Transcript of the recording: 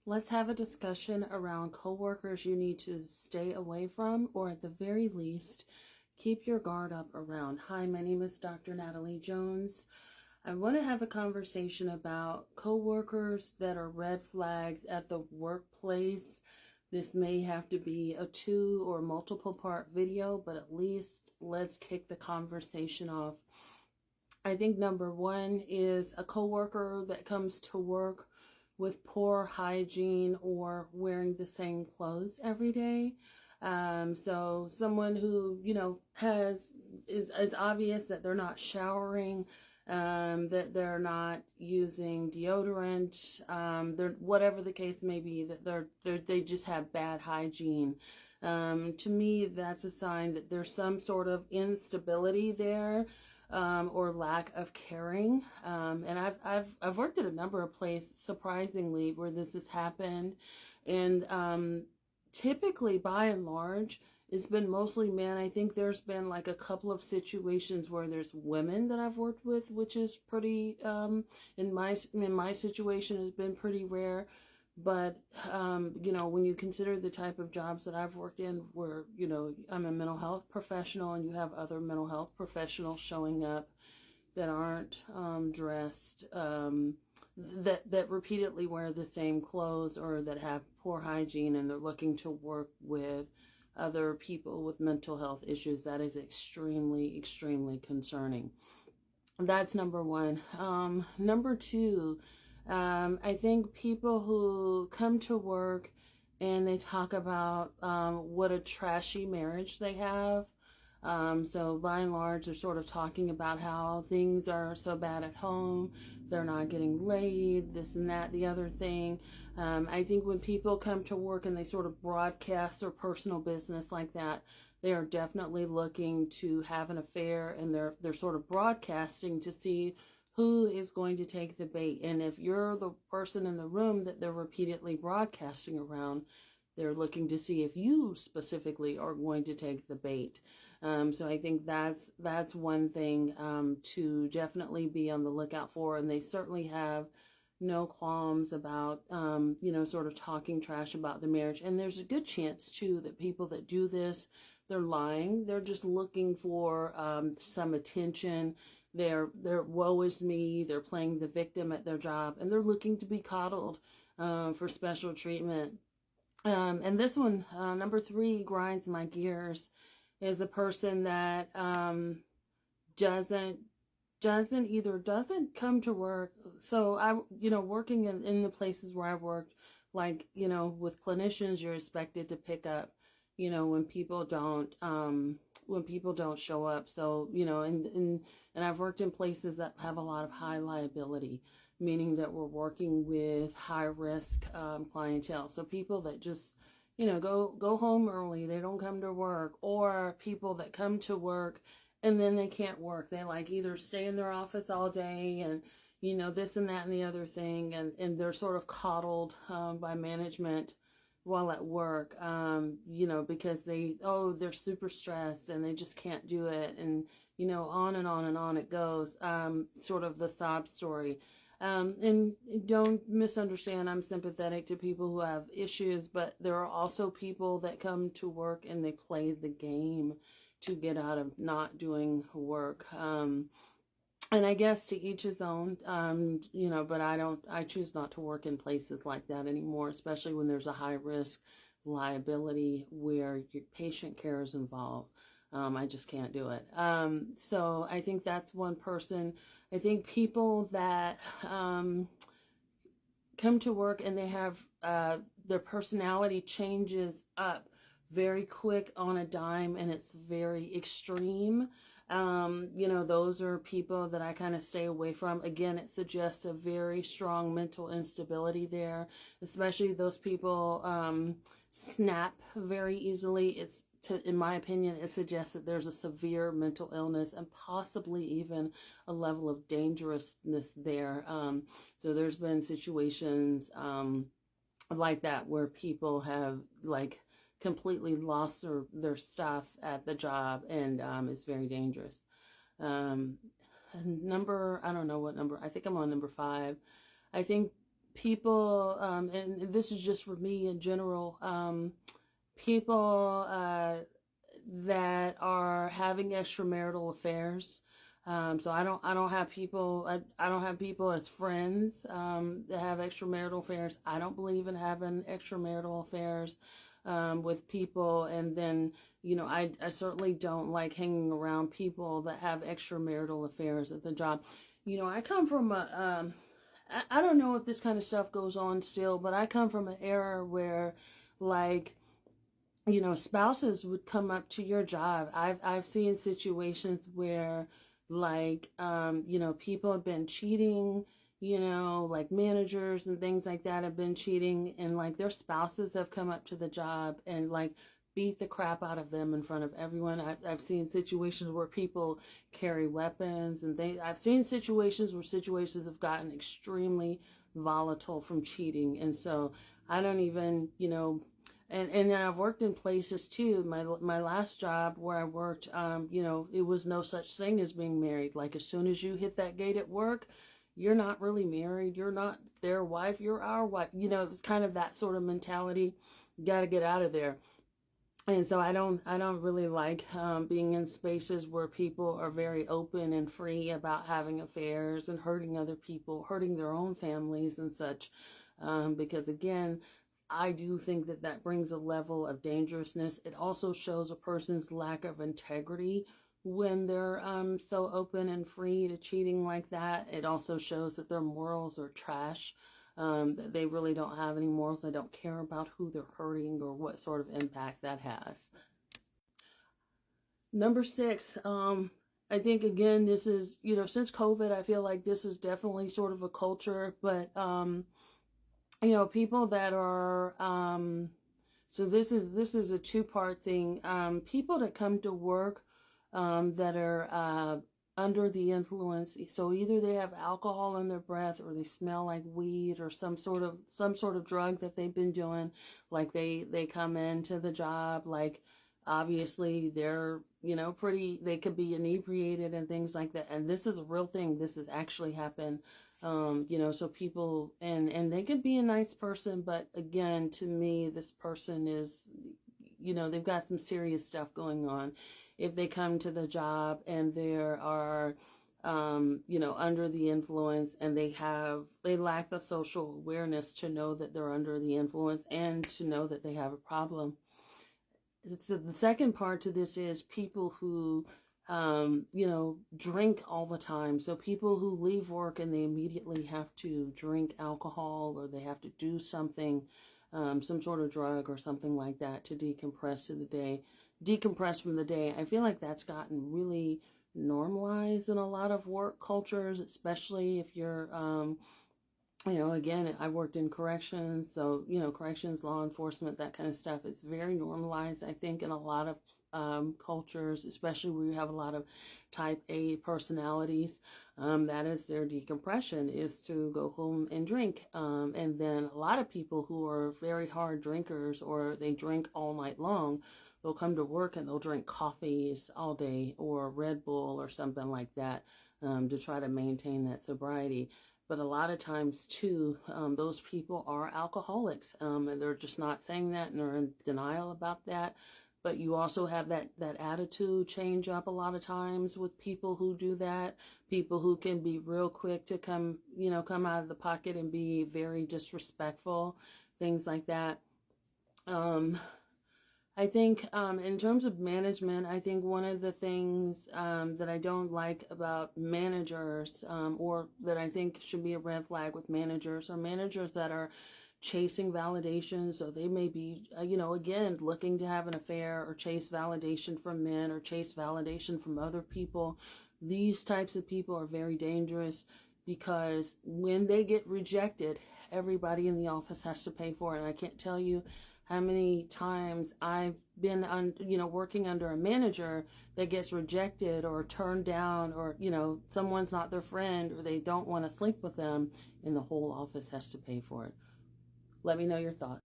Let's have a discussion around coworkers you need to stay away from, or at the very least, keep your guard up around. Hi, my name is Dr. Natalie Jones. I want to have a conversation about coworkers that are red flags at the workplace. This may have to be a 2 or multiple part video, but at least let's kick the conversation off. I think number one is a coworker that comes to work with poor hygiene or wearing the same clothes every day. So someone who, is obvious that they're not showering, that they're not using deodorant, they're, whatever the case may be, that they just have bad hygiene. To me, that's a sign that there's some sort of instability there. Or lack of caring. And I've worked at a number of places, surprisingly, where this has happened. And typically, by and large, it's been mostly men. I think there's been like a couple of situations where there's women that I've worked with, which is pretty, in my situation, has been pretty rare. But, when you consider the type of jobs that I've worked in where, I'm a mental health professional and you have other mental health professionals showing up that aren't dressed, that repeatedly wear the same clothes or that have poor hygiene and they're looking to work with other people with mental health issues, that is extremely, extremely concerning. That's number one. Number two, I think people who come to work and they talk about what a trashy marriage they have. So by and large, they're sort of talking about how things are so bad at home, they're not getting laid, this and that, the other thing. I think when people come to work and they sort of broadcast their personal business like that, they are definitely looking to have an affair, and they're sort of broadcasting to see who is going to take the bait. And if you're the person in the room that they're repeatedly broadcasting around, they're looking to see if you specifically are going to take the bait. So I think that's one thing to definitely be on the lookout for. And they certainly have no qualms about, sort of talking trash about the marriage. And there's a good chance, too, that people that do this, they're lying. They're just looking for some attention. They're woe is me. They're playing the victim at their job, and they're looking to be coddled for special treatment. And this one, number 3, grinds my gears, is a person that doesn't come to work. So working in the places where I worked, like, with clinicians, you're expected to pick up, when people don't show up. So, and I've worked in places that have a lot of high liability, meaning that we're working with high risk clientele. So people that just, go home early, they don't come to work, or people that come to work and then they can't work. They like either stay in their office all day and, this and that and the other thing. And they're sort of coddled by management while at work, because they're super stressed and they just can't do it. And, on and on and on it goes, sort of the sob story. And don't misunderstand, I'm sympathetic to people who have issues, but there are also people that come to work and they play the game to get out of not doing work. And I guess to each his own, but I choose not to work in places like that anymore, especially when there's a high risk liability where your patient care is involved. I just can't do it. So I think that's one person. I think people that come to work and they have their personality changes up very quick on a dime and it's very extreme. Those are people that I kind of stay away from. Again, it suggests a very strong mental instability there, especially those people snap very easily. In my opinion, it suggests that there's a severe mental illness and possibly even a level of dangerousness there. So there's been situations like that where people have completely lost their stuff at the job, and it's very dangerous. I don't know what number, I think I'm on number 5. I think people, and this is just for me in general, people that are having extramarital affairs. So I don't have people, I don't have people as friends that have extramarital affairs. I don't believe in having extramarital affairs with people. And then, I certainly don't like hanging around people that have extramarital affairs at the job. I come from I don't know if this kind of stuff goes on still, but I come from an era where, like, spouses would come up to your job. I've seen situations where, like, people have been cheating, like managers and things like that have been cheating, and like their spouses have come up to the job and like beat the crap out of them in front of everyone. I've seen situations where people carry weapons, and I've seen situations where situations have gotten extremely volatile from cheating. And so I don't even, and then I've worked in places too. My last job where I worked, it was no such thing as being married. Like, as soon as you hit that gate at work, you're not really married. You're not their wife. You're our wife. It was kind of that sort of mentality. You got to get out of there. And so I don't really like being in spaces where people are very open and free about having affairs and hurting other people, hurting their own families and such. Because again, I do think that brings a level of dangerousness. It also shows a person's lack of integrity when they're so open and free to cheating like that. It also shows that their morals are trash, that they really don't have any morals. They don't care about who they're hurting or what sort of impact that has. Number 6, I think, again, this is, since COVID, I feel like this is definitely sort of a culture, but people that are, so this is a two-part thing. People that come to work that are under the influence, so either they have alcohol in their breath, or they smell like weed, or some sort of drug that they've been doing. Like, they come into the job, like, obviously they're, they could be inebriated and things like that. And this is a real thing. This has actually happened. So people, and they could be a nice person, but again, to me, this person is, they've got some serious stuff going on. If they come to the job and there are, under the influence, and they lack the social awareness to know that they're under the influence and to know that they have a problem. So the second part to this is people who, drink all the time. So people who leave work and they immediately have to drink alcohol, or they have to do something, some sort of drug or something like that to decompress from the day. I feel like that's gotten really normalized in a lot of work cultures, especially if you're, again, I worked in corrections, so, corrections, law enforcement, that kind of stuff. It's very normalized, I think, in a lot of cultures, especially where you have a lot of type A personalities. That is their decompression, is to go home and drink. And then a lot of people who are very hard drinkers, or they drink all night long, they'll come to work and they'll drink coffees all day, or Red Bull or something like that, to try to maintain that sobriety. But a lot of times too, those people are alcoholics, and they're just not saying that, and they're in denial about that. But you also have that attitude change up a lot of times with people who do that. People who can be real quick to come out of the pocket and be very disrespectful, things like that. I think in terms of management, I think one of the things that I don't like about managers, or that I think should be a red flag with managers, are managers that are chasing validation. So they may be, again, looking to have an affair, or chase validation from men, or chase validation from other people. These types of people are very dangerous, because when they get rejected, everybody in the office has to pay for it. And I can't tell you how many times I've been working under a manager that gets rejected or turned down, or, someone's not their friend, or they don't want to sleep with them, and the whole office has to pay for it. Let me know your thoughts.